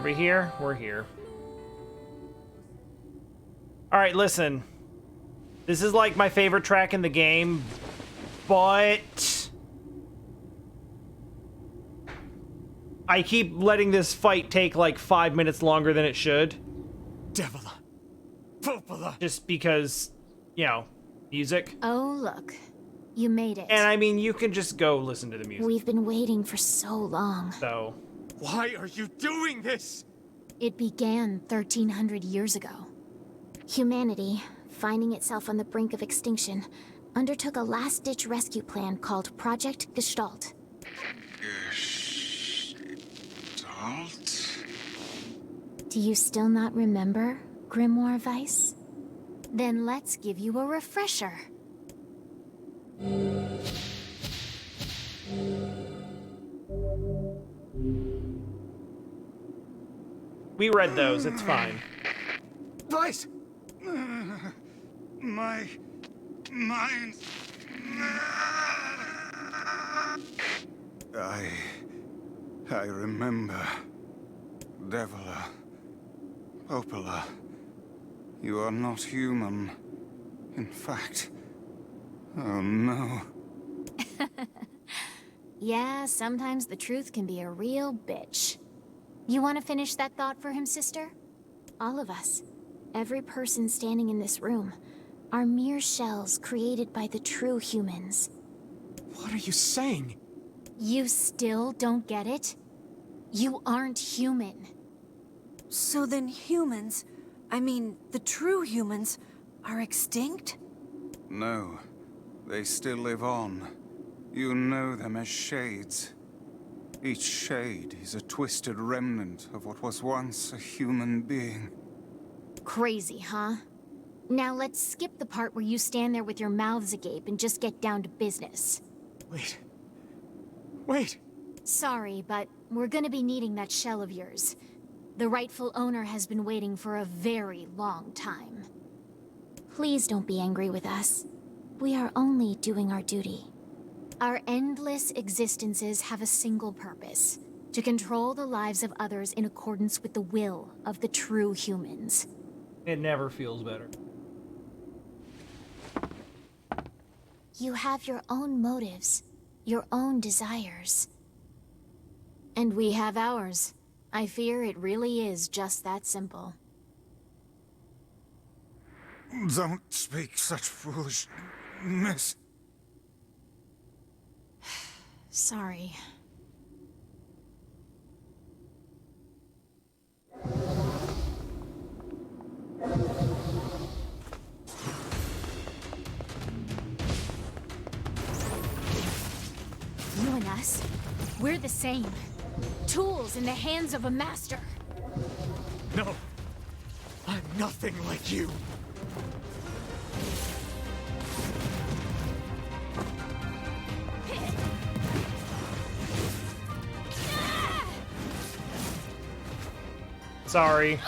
Are we here? We're here. Alright, listen. This is like my favorite track in the game, but I keep letting this fight take like 5 minutes longer than it should. Devola. Popola. Just because, you know, music. Oh, look. You made it. And I mean, you can just go listen to the music. We've been waiting for so long. So. Why are you doing this? It began 1300 years ago. Humanity, finding itself on the brink of extinction, undertook a last-ditch rescue plan called Project Gestalt. Gestalt? Do you still not remember, Grimoire Weiss? Then let's give you a refresher. We read those, it's fine. Weiss! My mind. I remember. Devola. Popola. You are not human. In fact. Oh no. Yeah, sometimes the truth can be a real bitch. You want to finish that thought for him, sister? All of us, every person standing in this room, are mere shells created by the true humans. What are you saying? You still don't get it? You aren't human. So then humans, I mean, the true humans, are extinct? No. They still live on. You know them as shades. Each shade is a twisted remnant of what was once a human being. Crazy, huh? Now let's skip the part where you stand there with your mouths agape and just get down to business. Wait. Sorry, but we're gonna be needing that shell of yours. The rightful owner has been waiting for a very long time. Please don't be angry with us. We are only doing our duty. Our endless existences have a single purpose: to control the lives of others in accordance with the will of the true humans. It never feels better. You have your own motives, your own desires. And we have ours. I fear it really is just that simple. Don't speak such foolishness. Sorry. You and us, we're the same. Tools in the hands of a master. No. I'm nothing like you. Sorry.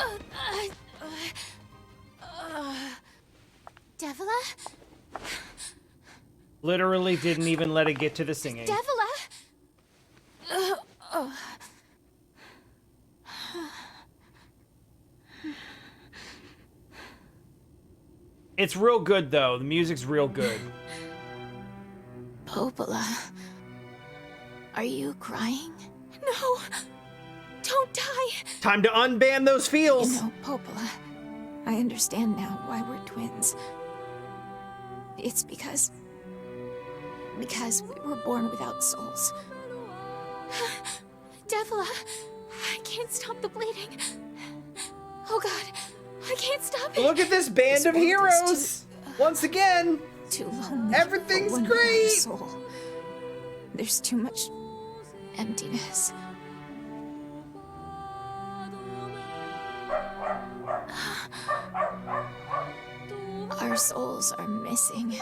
Devola? Literally didn't even let it get to the singing. Devola? It's real good, though. The music's real good. Popola. Are you crying? No! Don't die! Time to unban those feels! You know, Popola, I understand now why we're twins. It's because we were born without souls. Devola, I can't stop the bleeding. Oh god, I can't stop it. Look at this band of heroes! Once again! Too lonely. Everything's for one without a great! soul. There's too much emptiness. Our souls are missing.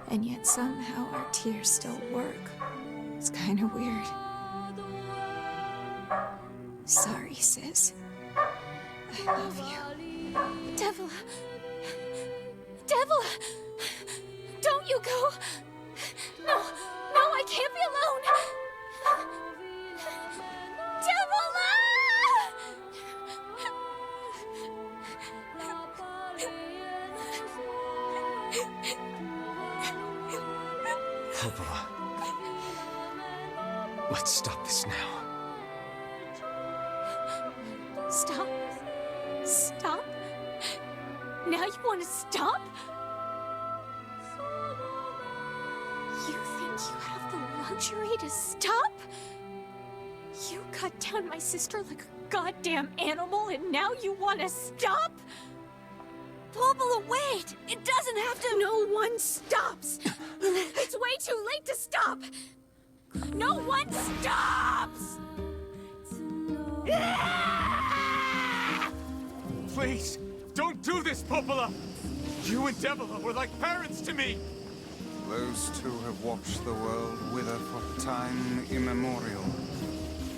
And yet somehow our tears still work. It's kind of weird. Sorry, sis. I love you. Devola. Devola! Don't you go! No, I can't be alone! Devola! Popola. Let's stop this now. Stop. Stop. Now you want to stop? You think you have the luxury to stop? You cut down my sister like a goddamn animal and now you want to stop? Popola, wait! It doesn't have to— No one stops! It's way too late to stop! No one stops! Please, don't do this, Popola! You and Devola were like parents to me! Those two have watched the world wither for time immemorial.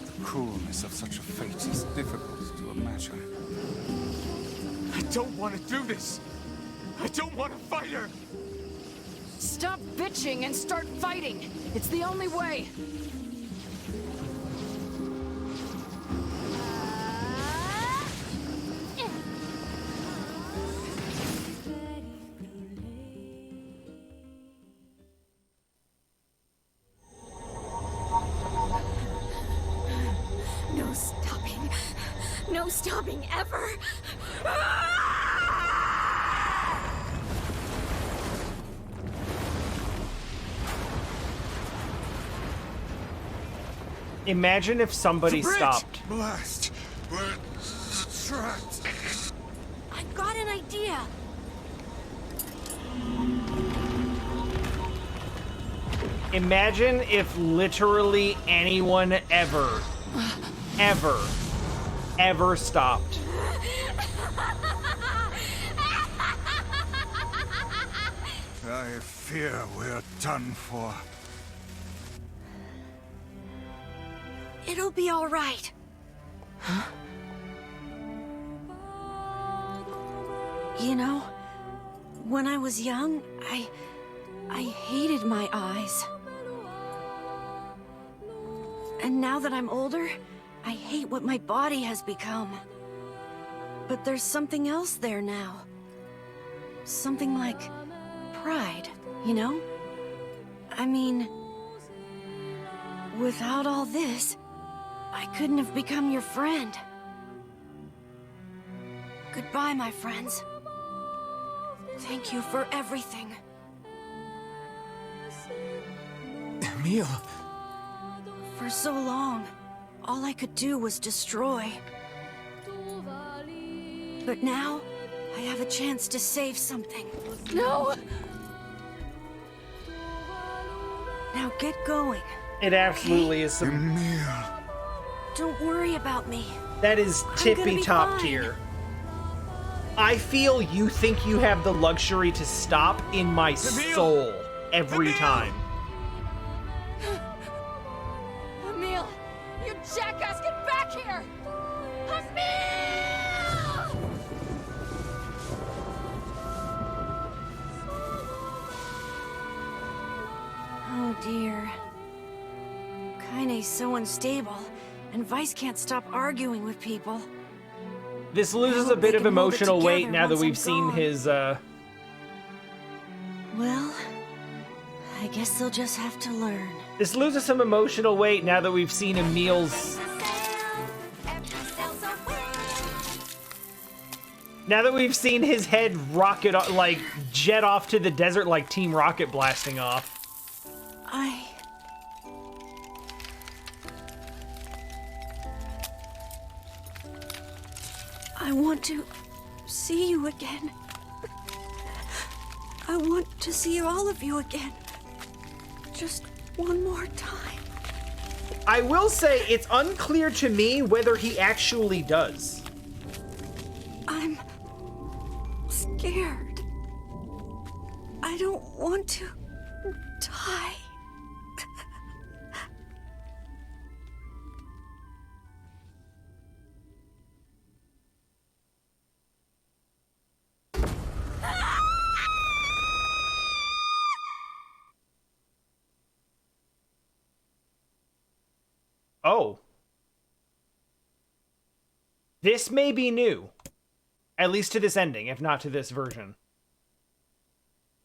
The cruelness of such a fate is difficult to imagine. I don't want to do this! I don't want to fight her! Stop bitching and start fighting! It's the only way! No stopping. No stopping ever. Imagine if somebody The bridge! stopped. Blast! We're trapped! I've got an idea. Imagine if literally anyone ever stopped. I fear we're done for. It'll be all right. You know, when I was young, I hated my eyes. And now that I'm older, I hate what my body has become. But there's something else there now. Something like pride, you know? I mean, without all this, I couldn't have become your friend. Goodbye, my friends. Thank you for everything. Emil! For so long, all I could do was destroy. But now, I have a chance to save something. No! Now get going. It absolutely is some. Emil! Don't worry about me. That is gonna tippy be top fine. tier. I feel you think you have the luxury to stop in my soul every Emil! time. Emil! You jackass, get back here! Emil! Oh dear. Kaine's so unstable, and Weiss can't stop arguing with people. This loses a hope bit they of can hold it emotional weight together now that once we've I'm seen gone. his, Well, I guess they'll just have to learn. This loses some emotional weight now that we've seen Emil's. Now that we've seen his head rocket, like, jet off to the desert like Team Rocket blasting off. I want to see you again. I want to see all of you again. Just one more time. I will say, it's unclear to me whether he actually does. I'm scared. I don't want to die. Oh. This may be new. At least to this ending, if not to this version.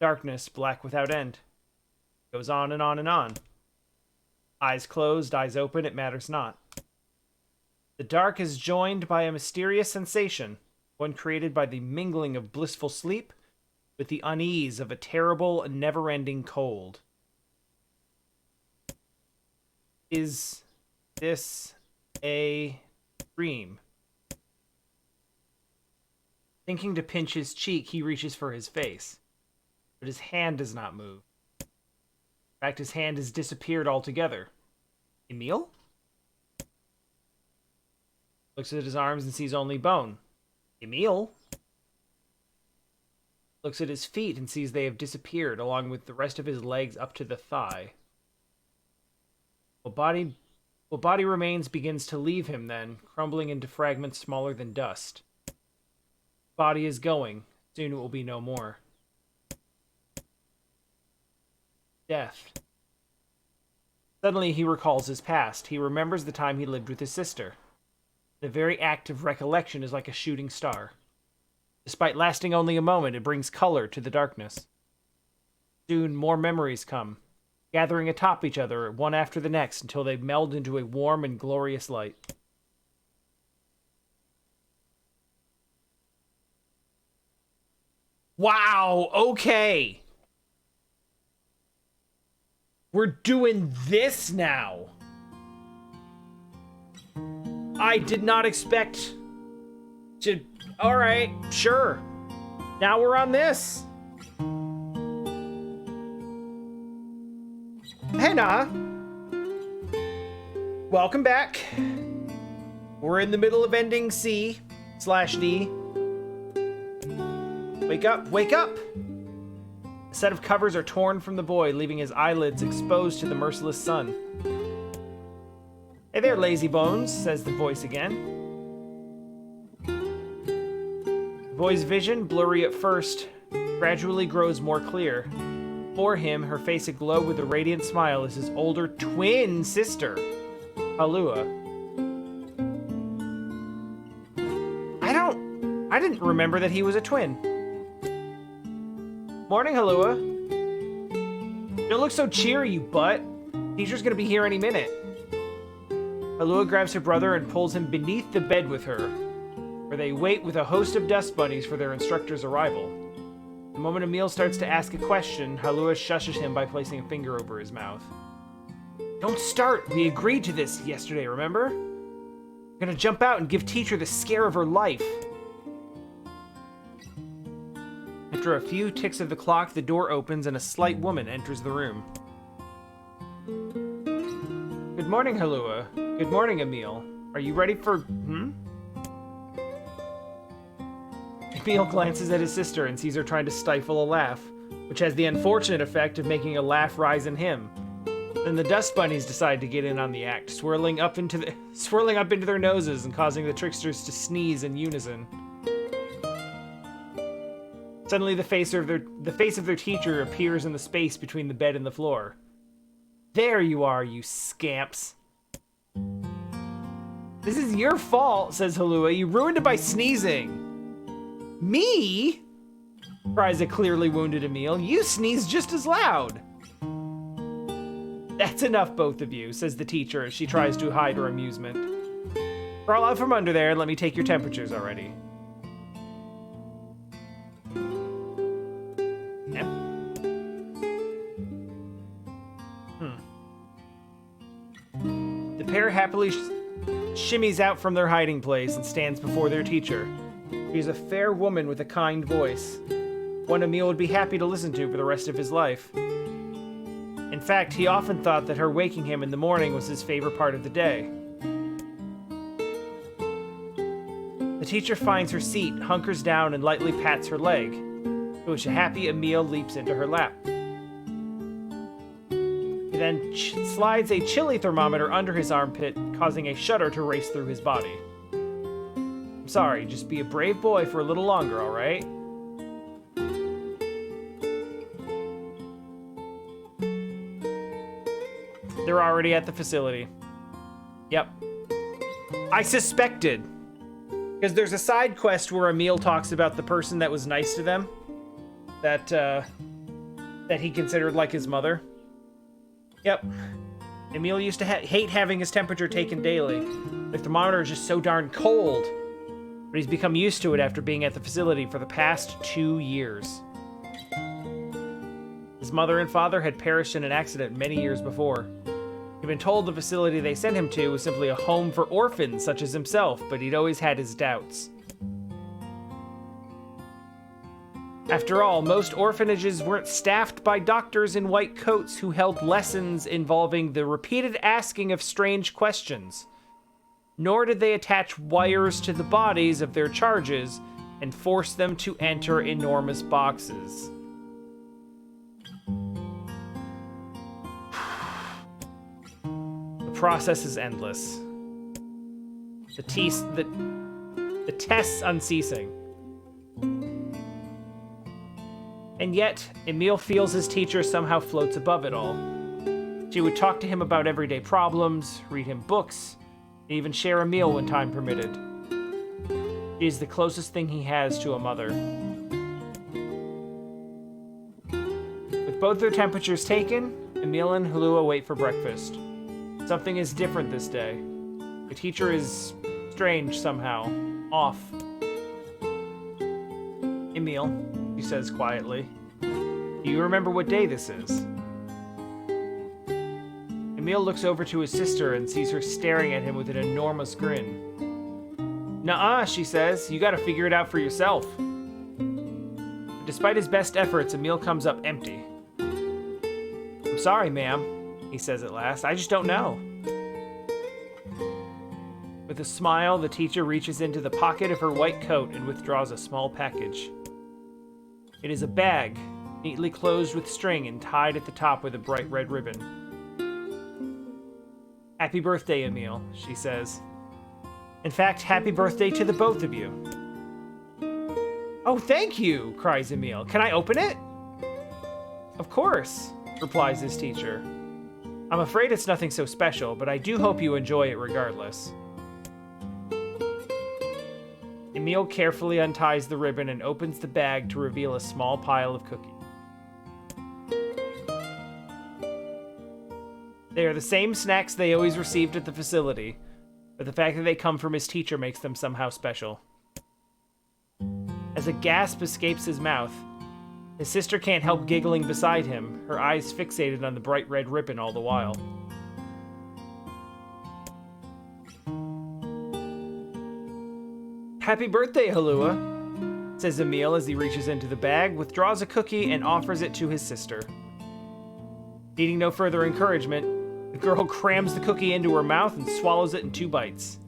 Darkness, black without end. Goes on and on and on. Eyes closed, eyes open, it matters not. The dark is joined by a mysterious sensation, one created by the mingling of blissful sleep with the unease of a terrible, never-ending cold. Is this a dream? Thinking to pinch his cheek, he reaches for his face, but his hand does not move. In fact, his hand has disappeared altogether. Emil? Looks at his arms and sees only bone. Emil? Looks at his feet and sees they have disappeared, along with the rest of his legs up to the thigh. What body remains begins to leave him then, crumbling into fragments smaller than dust. Body is going. Soon it will be no more. Death. Suddenly he recalls his past. He remembers the time he lived with his sister. The very act of recollection is like a shooting star. Despite lasting only a moment, it brings color to the darkness. Soon more memories come, gathering atop each other, one after the next, until they meld into a warm and glorious light. Wow, okay. We're doing this now. I did not expect to... Alright, sure. Now we're on this. Hey, Nah. Welcome back. We're in the middle of ending C/D. Wake up, wake up! A set of covers are torn from the boy, leaving his eyelids exposed to the merciless sun. Hey there, lazy bones, says the voice again. The boy's vision, blurry at first, gradually grows more clear. For him, her face aglow with a radiant smile is his older twin sister, Halua. I didn't remember that he was a twin. Morning, Halua. Don't look so cheery, you butt. Teacher's gonna be here any minute. Halua grabs her brother and pulls him beneath the bed with her, where they wait with a host of dust bunnies for their instructor's arrival. The moment Emil starts to ask a question, Halua shushes him by placing a finger over his mouth. Don't start! We agreed to this yesterday, remember? We're gonna jump out and give teacher the scare of her life. After a few ticks of the clock, the door opens and a slight woman enters the room. Good morning, Halua. Good morning, Emil. Are you ready for... Emil glances at his sister and sees her trying to stifle a laugh, which has the unfortunate effect of making a laugh rise in him. Then the dust bunnies decide to get in on the act, swirling up into their noses and causing the tricksters to sneeze in unison. Suddenly, the face of their teacher appears in the space between the bed and the floor. There you are, you scamps. This is your fault, says Halua. You ruined it by sneezing. Me? Cries a clearly wounded Emil. You sneeze just as loud. That's enough, both of you, says the teacher as she tries to hide her amusement. Crawl out from under there and let me take your temperatures already. The pair happily shimmies out from their hiding place and stands before their teacher. She is a fair woman with a kind voice, one Emil would be happy to listen to for the rest of his life. In fact, he often thought that her waking him in the morning was his favorite part of the day. The teacher finds her seat, hunkers down, and lightly pats her leg, to which a happy Emil leaps into her lap. He then slides a chili thermometer under his armpit, causing a shudder to race through his body. I'm sorry, just be a brave boy for a little longer, alright? They're already at the facility. Yep. I suspected. Because there's a side quest where Emil talks about the person that was nice to them. That he considered like his mother. Yep. Emil used to hate having his temperature taken daily. The thermometer is just so darn cold. But he's become used to it after being at the facility for the past 2 years. His mother and father had perished in an accident many years before. He'd been told the facility they sent him to was simply a home for orphans such as himself, but he'd always had his doubts. After all, most orphanages weren't staffed by doctors in white coats who held lessons involving the repeated asking of strange questions. Nor did they attach wires to the bodies of their charges and force them to enter enormous boxes. The process is endless. The tests unceasing. And yet, Emil feels his teacher somehow floats above it all. She would talk to him about everyday problems, read him books, and even share a meal when time permitted. She is the closest thing he has to a mother. With both their temperatures taken, Emil and Halua wait for breakfast. Something is different this day. The teacher is strange somehow. Off. Emil, she says quietly, do you remember what day this is? Emil looks over to his sister and sees her staring at him with an enormous grin. Nuh-uh, she says. You gotta figure it out for yourself. But despite his best efforts, Emil comes up empty. I'm sorry, ma'am, he says at last. I just don't know. With a smile, the teacher reaches into the pocket of her white coat and withdraws a small package. It is a bag, neatly closed with string and tied at the top with a bright red ribbon. Happy birthday, Emil, she says. In fact, happy birthday to the both of you. Oh, thank you, cries Emil. Can I open it? Of course, replies his teacher. I'm afraid it's nothing so special, but I do hope you enjoy it regardless. Emil carefully unties the ribbon and opens the bag to reveal a small pile of cookies. They are the same snacks they always received at the facility, but the fact that they come from his teacher makes them somehow special. As a gasp escapes his mouth, his sister can't help giggling beside him, her eyes fixated on the bright red ribbon all the while. Happy birthday, Halua, says Emil as he reaches into the bag, withdraws a cookie, and offers it to his sister. Needing no further encouragement, the girl crams the cookie into her mouth and swallows it in 2 bites.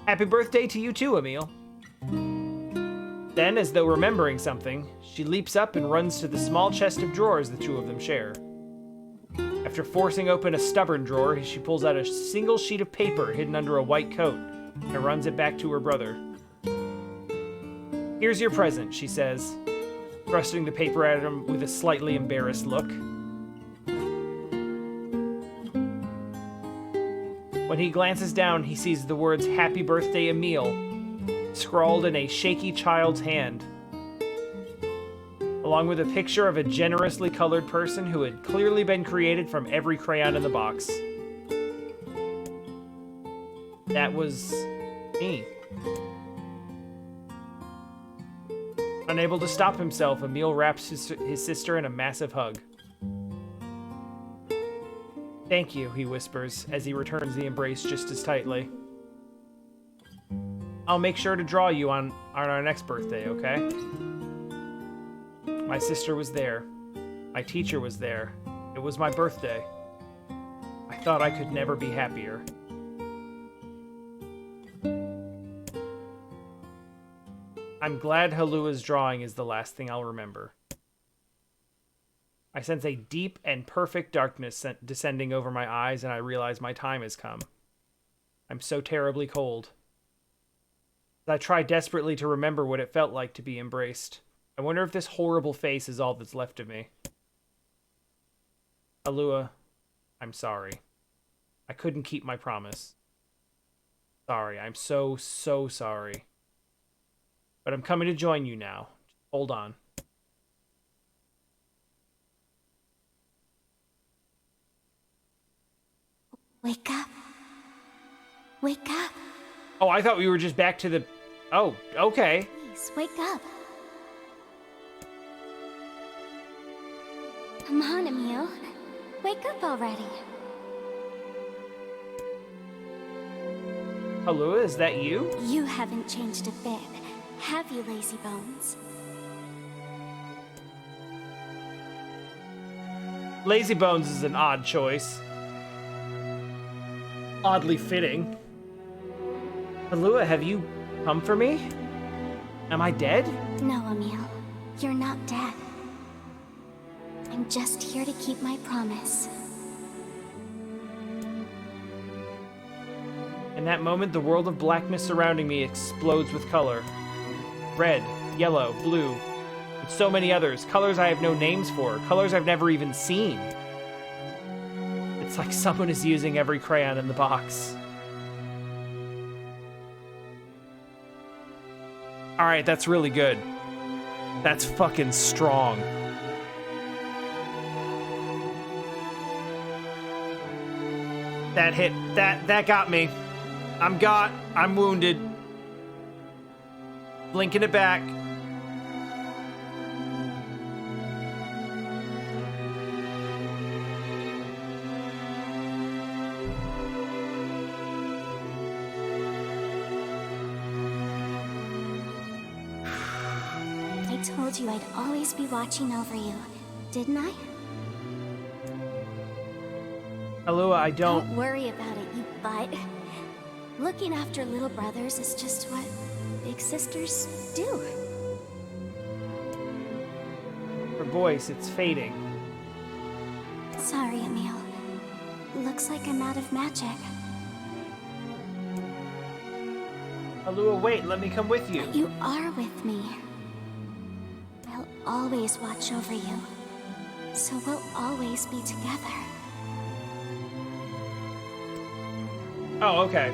Happy birthday to you too, Emil. Then, as though remembering something, she leaps up and runs to the small chest of drawers the two of them share. After forcing open a stubborn drawer, she pulls out a single sheet of paper hidden under a white coat and runs it back to her brother. Here's your present, she says, thrusting the paper at him with a slightly embarrassed look. When he glances down, he sees the words Happy Birthday, Emil, scrawled in a shaky child's hand, along with a picture of a generously colored person who had clearly been created from every crayon in the box. That was me. Unable to stop himself, Emil wraps his sister in a massive hug. Thank you, he whispers, as he returns the embrace just as tightly. I'll make sure to draw you on our next birthday, okay? My sister was there. My teacher was there. It was my birthday. I thought I could never be happier. I'm glad Halua's drawing is the last thing I'll remember. I sense a deep and perfect darkness descending over my eyes, and I realize my time has come. I'm so terribly cold. I try desperately to remember what it felt like to be embraced. I wonder if this horrible face is all that's left of me. Halua, I'm sorry. I couldn't keep my promise. Sorry, I'm so sorry. But I'm coming to join you now. Hold on. Wake up. Wake up. Oh, I thought we were just back to the... Oh, okay. Please, wake up. Come on, Emil. Wake up already. Hello, is that you? You haven't changed a bit, have you, lazy bones? Lazy Bones is an odd choice. Oddly fitting. Alua, have you come for me? Am I dead? No, Emil. You're not dead. I'm just here to keep my promise. In that moment, the world of blackness surrounding me explodes with color. Red, yellow, blue, and so many others. Colors I have no names for. Colors I've never even seen. It's like someone is using every crayon in the box. Alright, that's really good. That's fucking strong. That hit, that got me. I'm wounded. Blinking it back. I told you I'd always be watching over you, didn't I? Alua, I don't... Don't worry about it, you butt. Looking after little brothers is just what big sisters do. Her voice, it's fading. Sorry, Emil. Looks like I'm out of magic. Alua, wait, let me come with you. But you are with me. I'll always watch over you. So we'll always be together. Oh, okay.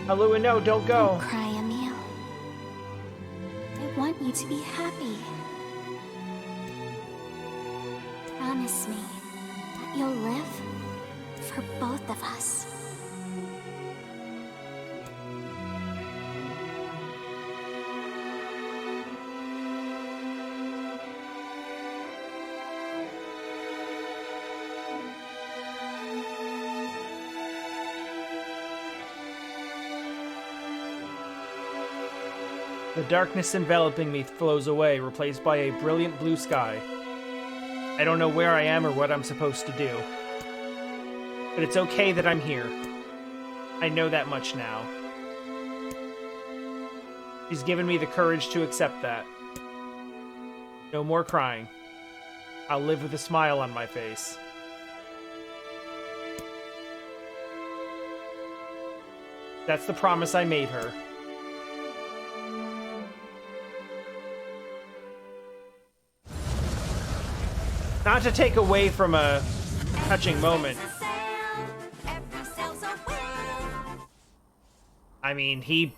Alua, no, don't go. Don't cry, Emil. I want you to be happy. Promise me that you'll live for both of us. The darkness enveloping me flows away, replaced by a brilliant blue sky. I don't know where I am or what I'm supposed to do. But it's okay that I'm here. I know that much now. She's given me the courage to accept that. No more crying. I'll live with a smile on my face. That's the promise I made her. Not to take away from a touching moment. I mean, he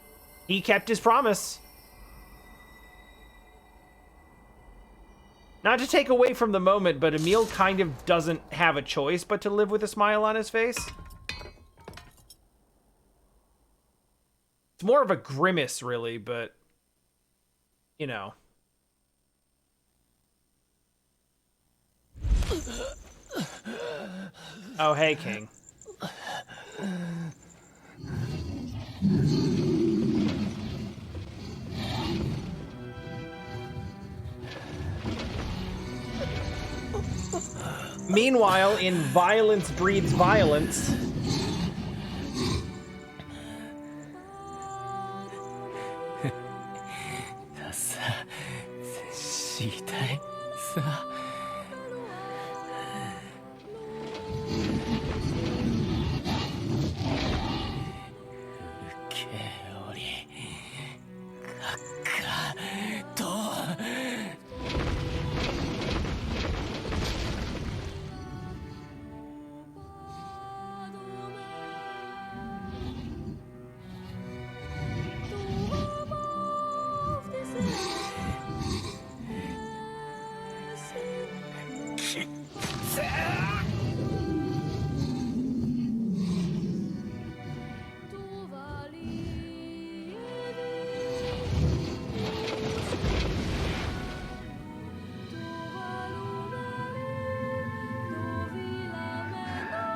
kept his promise. Not to take away from the moment, but Emil kind of doesn't have a choice but to live with a smile on his face. It's more of a grimace, really, but, you know. Oh, hey, King. Meanwhile, in Violence Breeds Violence...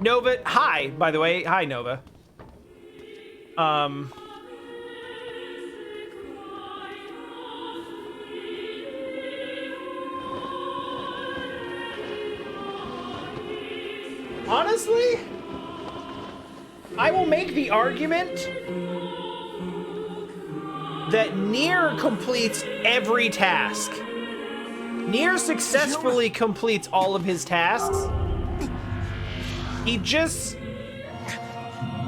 Nova, hi, by the way. Hi, Nova. Honestly, I will make the argument that NieR completes every task. NieR successfully completes all of his tasks. He just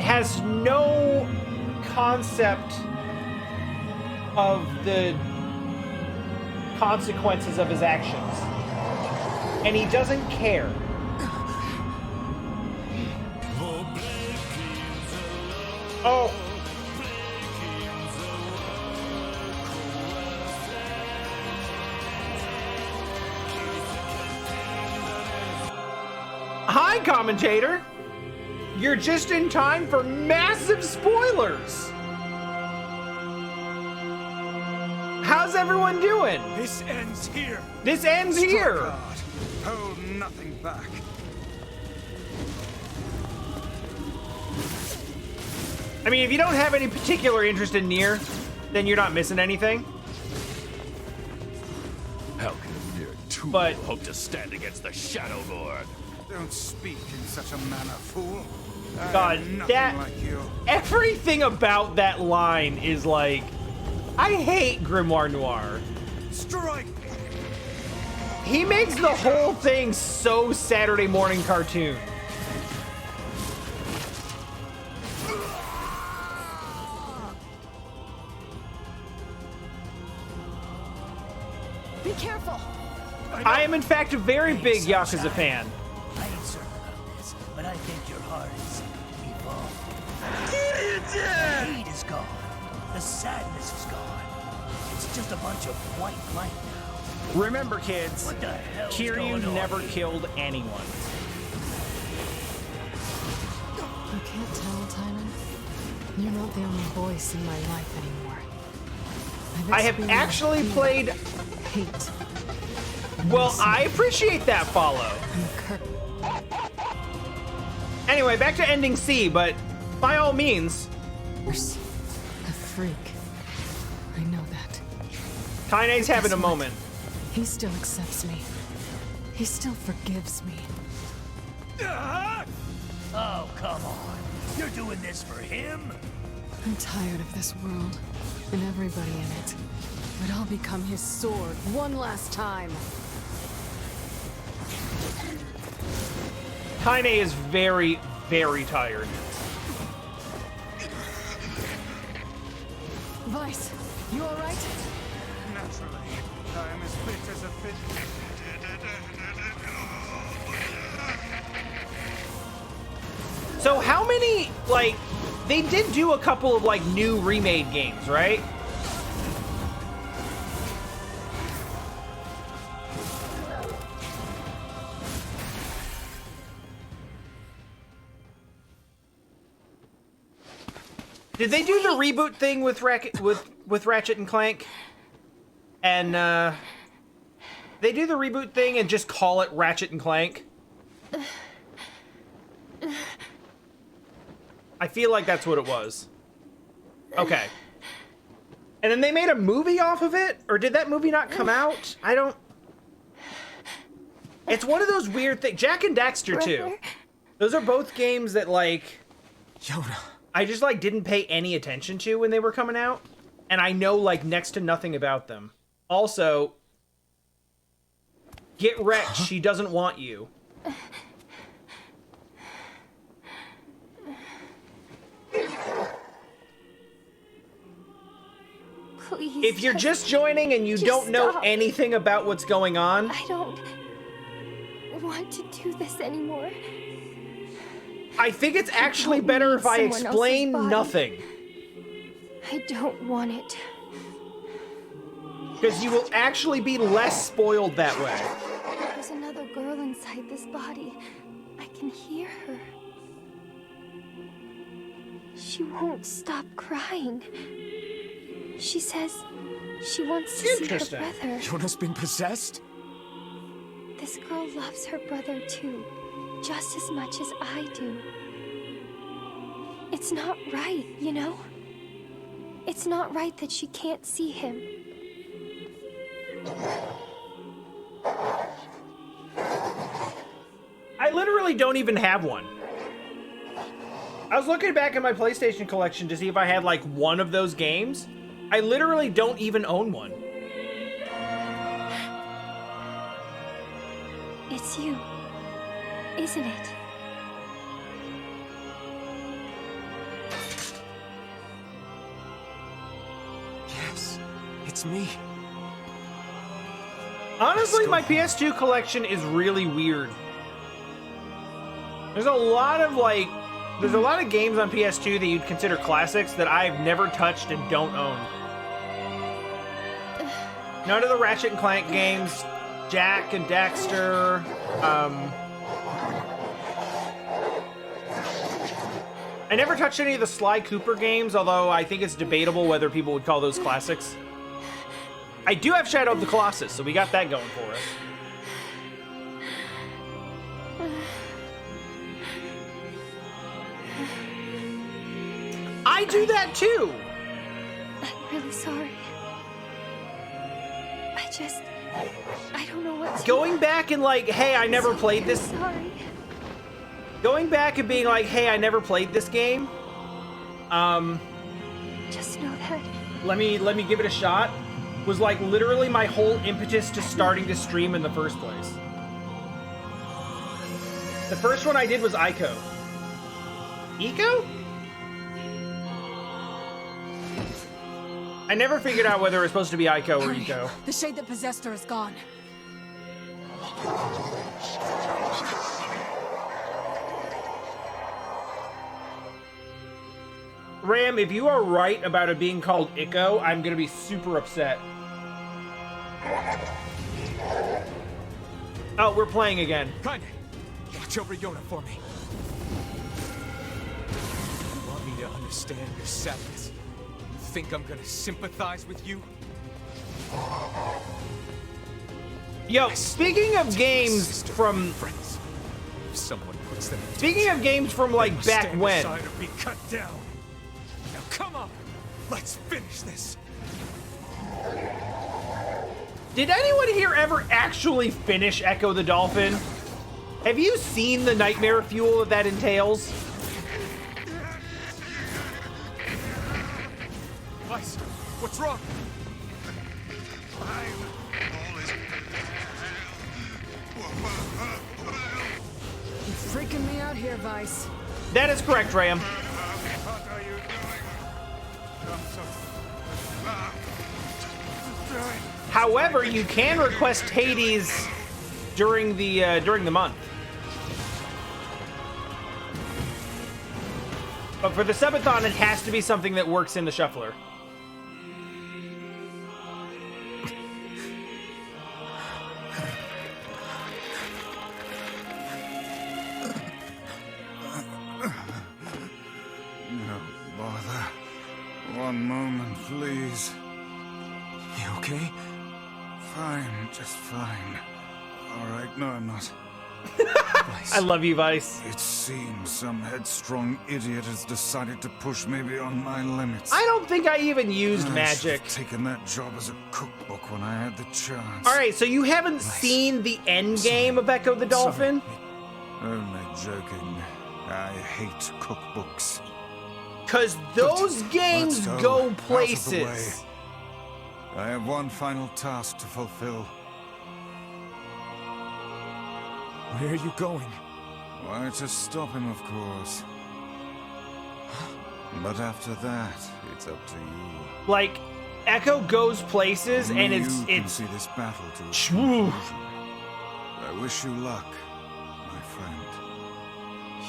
has no concept of the consequences of his actions. And he doesn't care. Oh. Hi, commentator. You're just in time for massive spoilers. How's everyone doing? This ends here. This ends here. Hard. Hold nothing back. I mean, if you don't have any particular interest in NieR, then you're not missing anything. How can a mere tool But- hope to stand against the Shadow Lord? Don't speak in such a manner, fool. I God, am nothing that like you. everything about that line is like, I hate Grimoire Noir. Strike! He makes the whole thing so Saturday morning cartoon. Be careful! I am in fact a very big Yakuza fan. I ain't certain about this, but I think your heart is evolved. The hate is gone. The sadness is gone. It's just a bunch of white light now. Remember, kids, What the hell is Kiryu going on never here? killed anyone. You can't tell, Timon. You're not the only voice in my life anymore. I have experienced actually fear, played. hate. Well, I appreciate that follow. Anyway, back to ending C, but by all means, Curse. A freak. I know that. Kaine's having a Guess what? moment. He still accepts me. He still forgives me. Oh, come on. You're doing this for him? I'm tired of this world and everybody in it. But I'll become his sword one last time. Kaine is very, very tired. Weiss, you alright? Naturally, I am as fit as a fit. So how many, like, they did do a couple of, like, new remade games, right? Did they do the reboot thing with Ratchet and Clank? And they do the reboot thing and just call it Ratchet and Clank? I feel like that's what it was. Okay. And then they made a movie off of it? Or did that movie not come out? I don't... It's one of those weird things. Jak and Daxter, too. Those are both games that, like... Yonah. I just, like, didn't pay any attention to when they were coming out. And I know, like, next to nothing about them. Also, get wrecked. She doesn't want you. Please. If you're just joining and you don't know stop. anything about what's going on, I don't want to do this anymore. I think it's actually don't better need if I someone else's explain body. nothing. I don't want it. Because you will actually be less spoiled that way. There's another girl inside this body. I can hear her. She won't stop crying. She says she wants to see her Interesting. brother. Yonah's been possessed? This girl loves her brother too. just as much as I do. It's not right, you know? It's not right that she can't see him. I literally don't even have one. I was looking back at my PlayStation collection to see if I had like one of those games. I literally don't even own one. It's you, isn't it? Yes, it's me. Honestly, my PS2 collection is really weird. There's a lot of games on PS2 that you'd consider classics that I've never touched and don't own. None of the Ratchet and Clank games, Jack and Daxter, I never touched any of the Sly Cooper games, although I think it's debatable whether people would call those classics. I do have Shadow of the Colossus, so we got that going for us. I do that too! I'm really sorry. I don't know what to Going back and like, hey, I never played this. Sorry. Going back and being like, hey, I never played this game. Just know that. Let me give it a shot. Was like literally my whole impetus to starting to stream in the first place. The first one I did was Ico. Eco? I never figured out whether it was supposed to be Ico or Eco. The shade that possessed her is gone. Ram, if you are right about it being called Ico, I'm gonna be super upset. Oh, we're playing again. Kanye, watch over Yonah for me. You want me to understand your sadness? You think I'm gonna sympathize with you? Yo, speaking of games from... Friends. If someone puts them in Speaking of games from like back stand when... aside or be cut down. Now come on, let's finish this. Did anyone here ever actually finish Echo the Dolphin? Have you seen the nightmare fuel that entails? Weiss, what's wrong? You're freaking me out here, Weiss. That is correct, Ram. What are you doing? I'm so... However, you can request Hades during the month. But for the subathon, it has to be something that works in the shuffler. No bother. One moment, please. You okay? Fine, just fine. All right, no, I'm not. I love you, Weiss. It seems some headstrong idiot has decided to push me beyond my limits. I don't think I even used I magic. should have taken that job as a cookbook when I had the chance. All right, so you haven't seen the end game of Echo the Dolphin? Only joking. I hate cookbooks. Because those games Let's go out of the places. way. I have one final task to fulfill. Where are you going? Why, to stop him, of course. But after that, it's up to you. Like, Echo goes places, and Only it's you can see this battle to its Shwoo. conclusion. I wish you luck, my friend.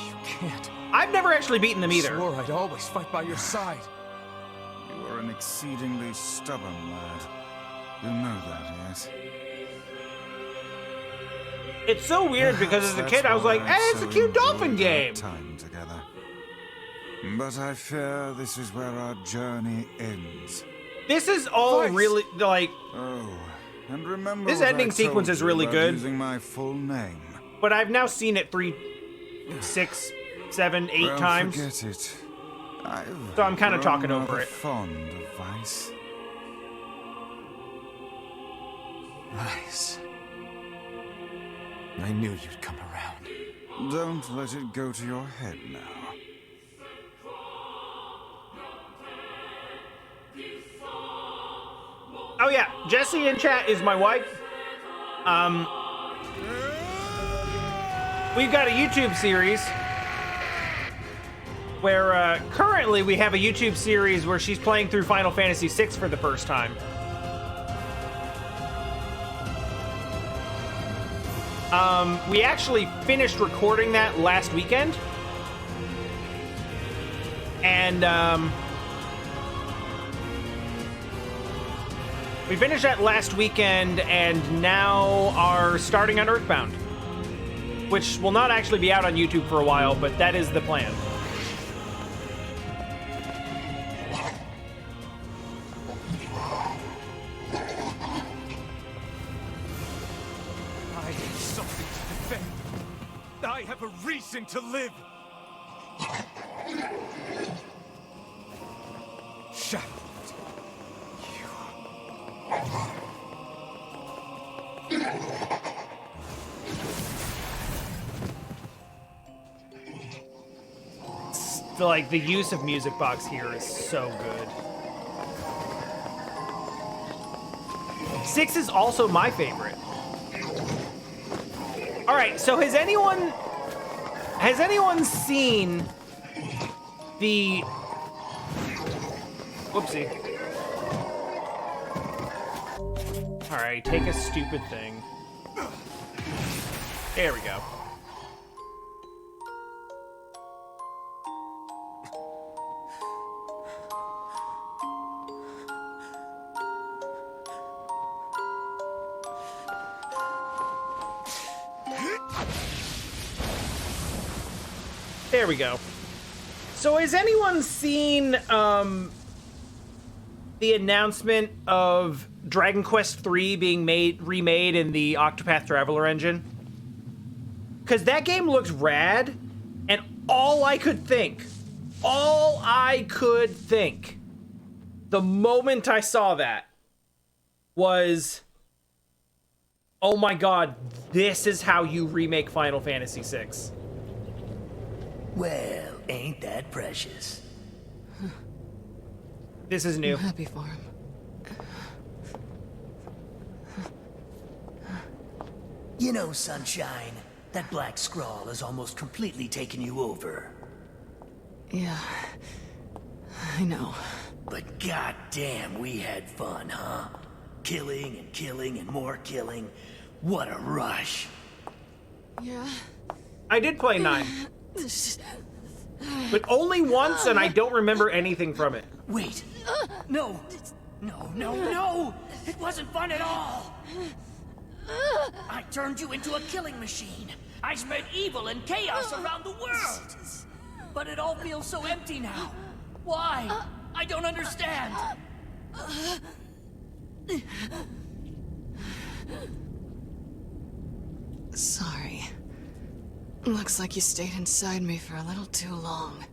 You can't. I've never actually beaten them either. I swore I'd always fight by your side. You are an exceedingly stubborn lad. You know that, yes? It's so weird because as a kid I was like, hey, it's a cute dolphin game. Time together. But I fear this is where our journey ends. This is all Weiss. really, like, Oh, and remember This what ending I told sequence is you really about good. Using my full name. but I've now seen it 6, 7, 8 Well, times. forget it. So I'm kinda grown talking over rather it. Fond of Weiss. Weiss. I knew you'd come around. Don't let it go to your head now. Oh yeah, Jessie in chat is my wife. We've got a YouTube series where currently we have a YouTube series where she's playing through Final Fantasy VI for the first time. We actually finished recording that last weekend. And we finished that last weekend and now are starting on Earthbound, which will not actually be out on YouTube for a while, but that is the plan. I have something to defend. I have a reason to live. Shut up. Like, the use of Music Box here is so good. 6 is also my favorite. All right, so has anyone seen the... Whoopsie. All right, take a stupid thing. There we go. There we go. So has anyone seen the announcement of Dragon Quest III being remade in the Octopath Traveler engine? Because that game looked rad, and all I could think, the moment I saw that was, oh my god, this is how you remake Final Fantasy VI. Well, ain't that precious? This is new. I'm happy for him. You know, Sunshine, that Black Scrawl has almost completely taken you over. Yeah, I know. But goddamn, we had fun, huh? Killing and killing and more killing. What a rush. Yeah. I did play 9. But only once, and I don't remember anything from it. Wait. No. No. It wasn't fun at all. I turned you into a killing machine. I spread evil and chaos around the world. But it all feels so empty now. Why? I don't understand. Sorry. Looks like you stayed inside me for a little too long.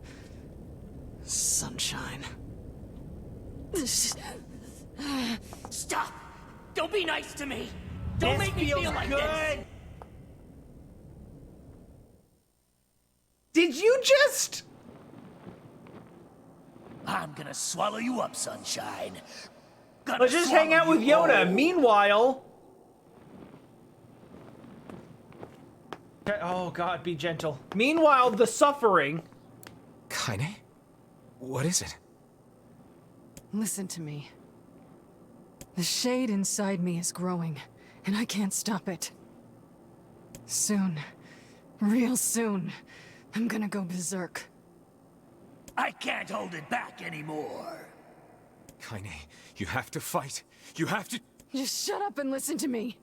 Sunshine. Stop! Don't be nice to me! Don't make me feel like this! Did you just... I'm gonna swallow you up, Sunshine. Let's just hang out with Yonah. Meanwhile... Oh god, be gentle. Meanwhile, the suffering... Kaine? What is it? Listen to me. The shade inside me is growing, and I can't stop it. Soon, real soon, I'm gonna go berserk. I can't hold it back anymore. Kaine, you have to fight. You have to... Just shut up and listen to me.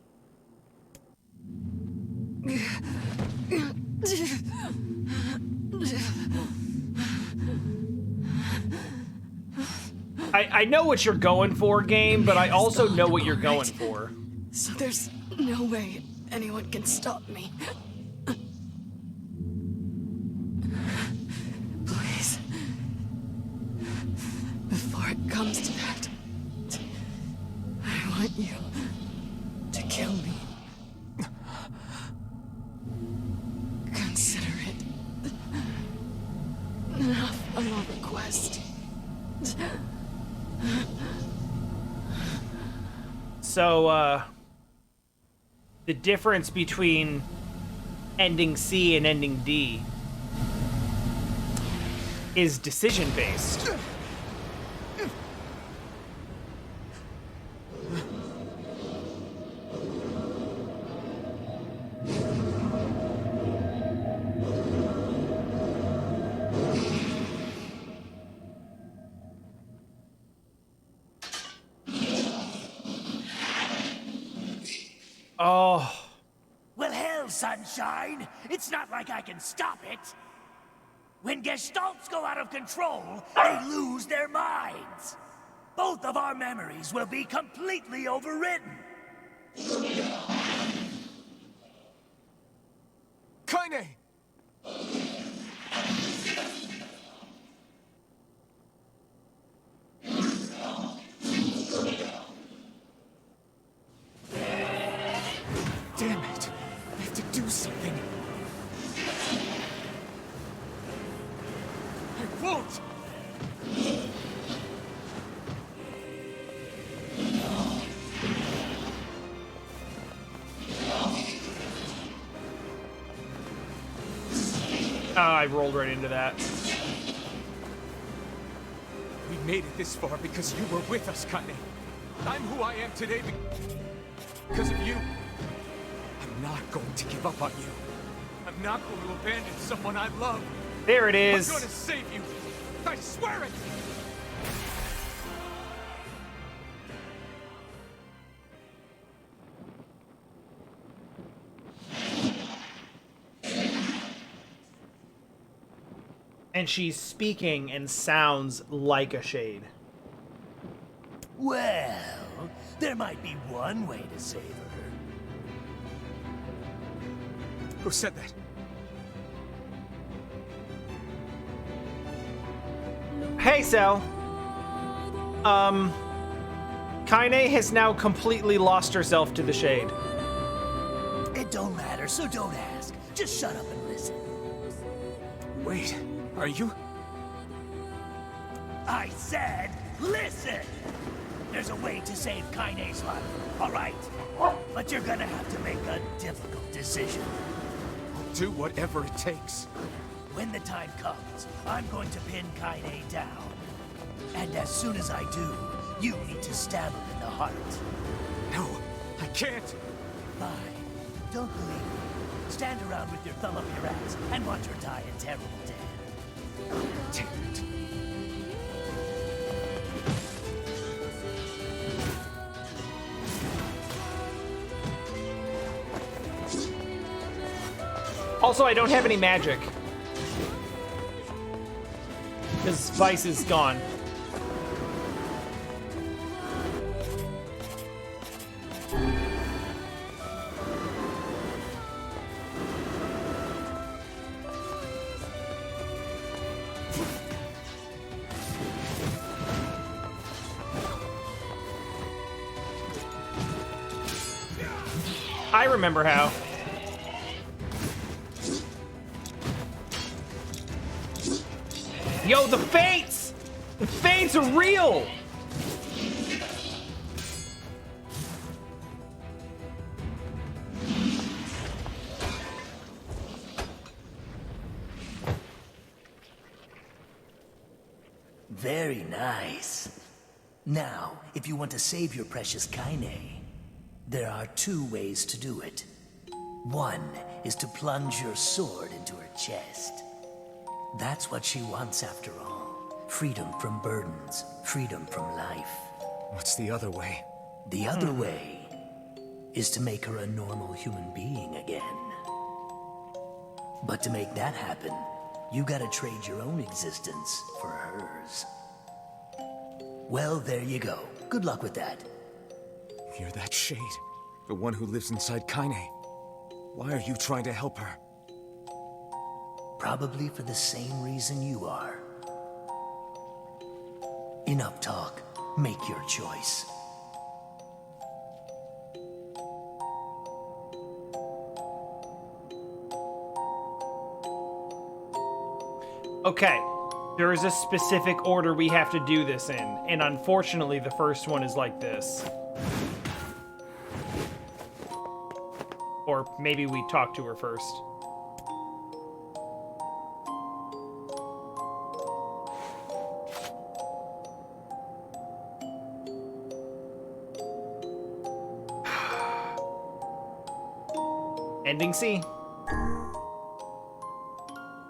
I know what you're going for, game, but I also know what you're going for. So there's no way anyone can stop me. comes to that, I want you to kill me. Consider it enough of a request. So, the difference between ending C and ending D is decision-based. Oh. Well, hell, sunshine! It's not like I can stop it! When Gestalts go out of control, they lose their minds! Both of our memories will be completely overwritten! Kaine! Damn it! I have to do something. I won't! I rolled right into that. We made it this far because you were with us, Kaine. I'm who I am today because of you. I'm not going to give up on you. I'm not going to abandon someone I love. There it is. I'm going to save you. I swear it! And she's speaking and sounds like a shade. Well, there might be one way to save her. Who said that? Hey, Sal. Kaine has now completely lost herself to the shade. It don't matter, so don't ask. Just shut up and listen. Wait, are you? I said, listen! There's a way to save Kaine's life, all right? But you're gonna have to make a difficult decision. I'll do whatever it takes. When the time comes, I'm going to pin Kaine down. And as soon as I do, you need to stab her in the heart. No, I can't. Fine. Don't believe me. Stand around with your thumb up your ass and watch her die a terrible death. Damn it. Also, I don't have any magic. Because Weiss is gone. I remember how. Yo, the fates! The fates are real! Very nice. Now, if you want to save your precious Kaine, there are two ways to do it. One is to plunge your sword into her chest. That's what she wants after all. Freedom from burdens, freedom from life. What's the other way? The other way is to make her a normal human being again. But to make that happen, you gotta trade your own existence for hers. Well, there you go. Good luck with that. You're that shade. The one who lives inside Kaine. Why are you trying to help her? Probably for the same reason you are. Enough talk. Make your choice. Okay, there is a specific order we have to do this in, and unfortunately the first one is like this. Or maybe we talk to her first. Ending C.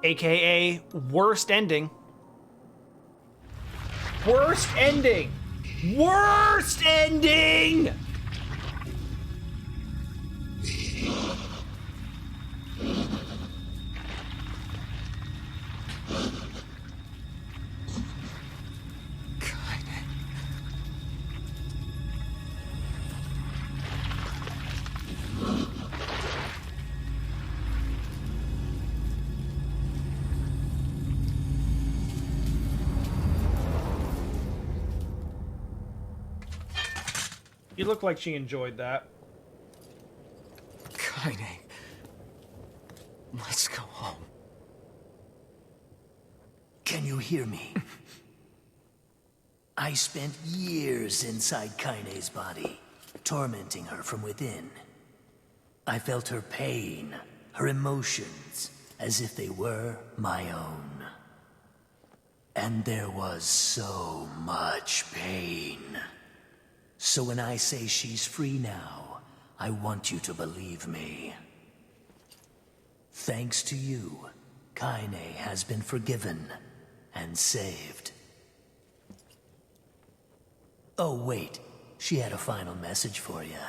AKA worst ending. Worst ending! Worst ending! You look like she enjoyed that. Kaine, let's go home. Can you hear me? I spent years inside Kaine's body, tormenting her from within. I felt her pain, her emotions, as if they were my own. And there was so much pain. So when I say she's free now, I want you to believe me. Thanks to you, Kaine has been forgiven and saved. Oh wait, she had a final message for you.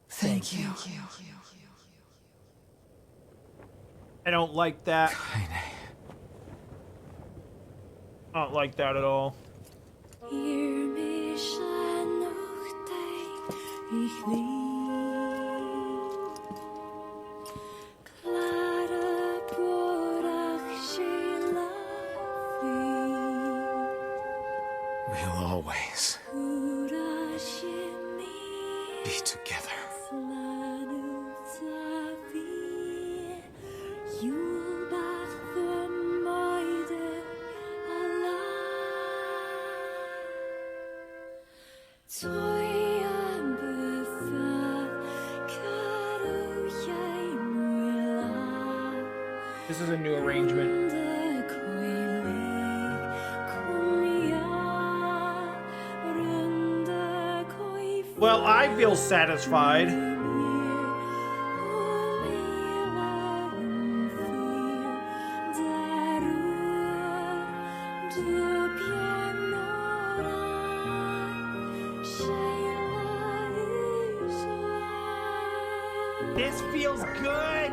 Thank you. I don't like that. Kaine. I don't like that at all. We'll always be together. This is a new arrangement. Well, I feel satisfied. This feels good.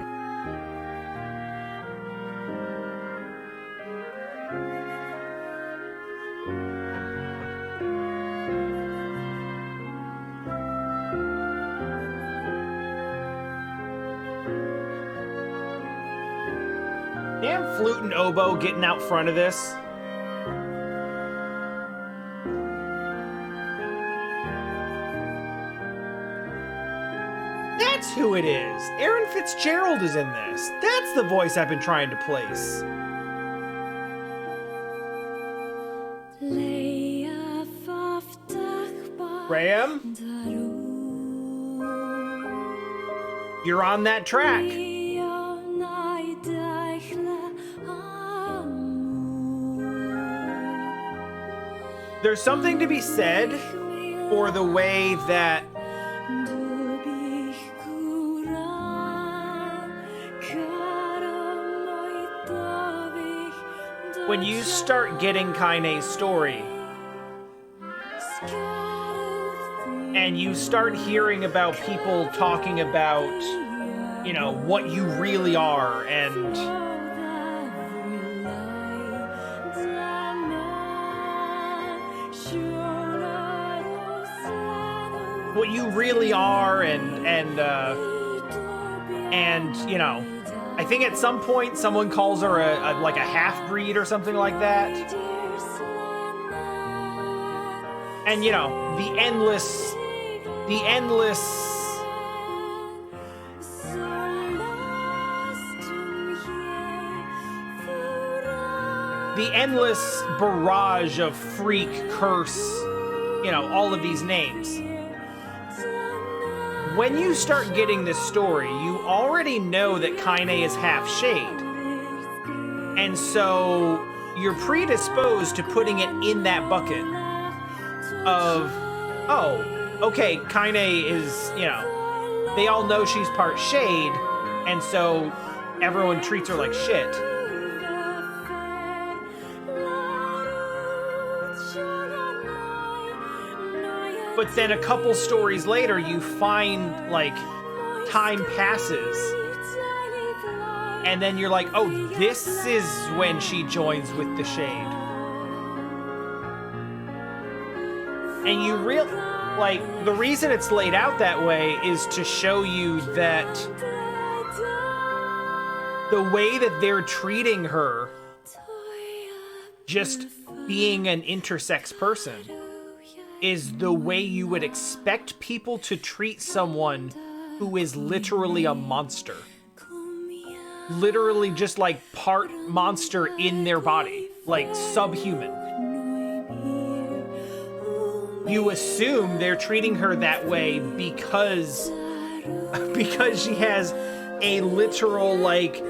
Damn flute and oboe getting out front of this. That's who it is. Aaron Fitzgerald is in this. That's the voice I've been trying to place. Graham? You're on that track. There's something to be said for the way that when you start getting Kaine's story and you start hearing about people talking about, you know, what you really are and what you really are and you know, I think at some point someone calls her like a half-breed or something like that. And, you know, the endless barrage of freak, curse, you know, all of these names. When you start getting this story, you already know that Kaine is half shade. And so you're predisposed to putting it in that bucket of, oh, okay, Kaine is, you know, they all know she's part shade, and so everyone treats her like shit. But then a couple stories later, you find, like, time passes. And then you're like, oh, this is when she joins with the Shade. And you like, the reason it's laid out that way is to show you that the way that they're treating her, just being an intersex person, is the way you would expect people to treat someone who is literally a monster. Literally just like part monster in their body, like subhuman. You assume they're treating her that way because she has a literal, like,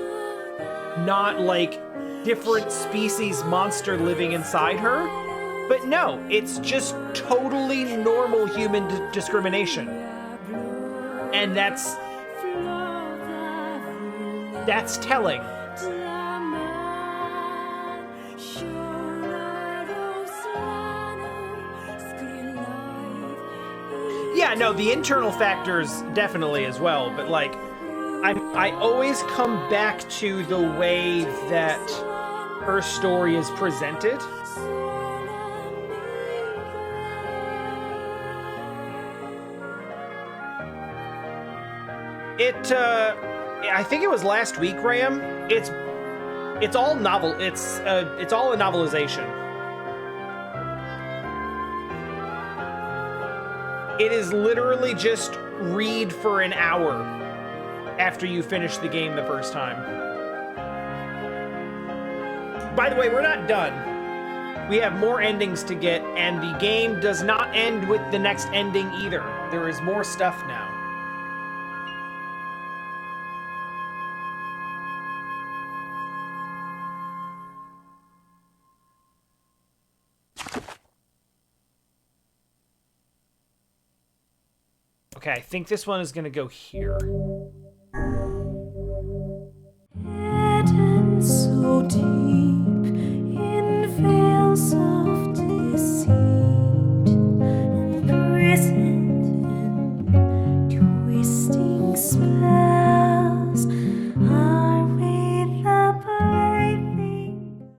not like different species monster living inside her. But no, it's just totally normal human discrimination. And that's telling. Yeah, no, the internal factors definitely as well, but like, I always come back to the way that her story is presented. I think it was last week, Graham. It's all novel. It's all a novelization. It is literally just read for an hour after you finish the game the first time. By the way, we're not done. We have more endings to get, and the game does not end with the next ending either. There is more stuff now. Okay, I think this one is gonna go here. Hidden so deep.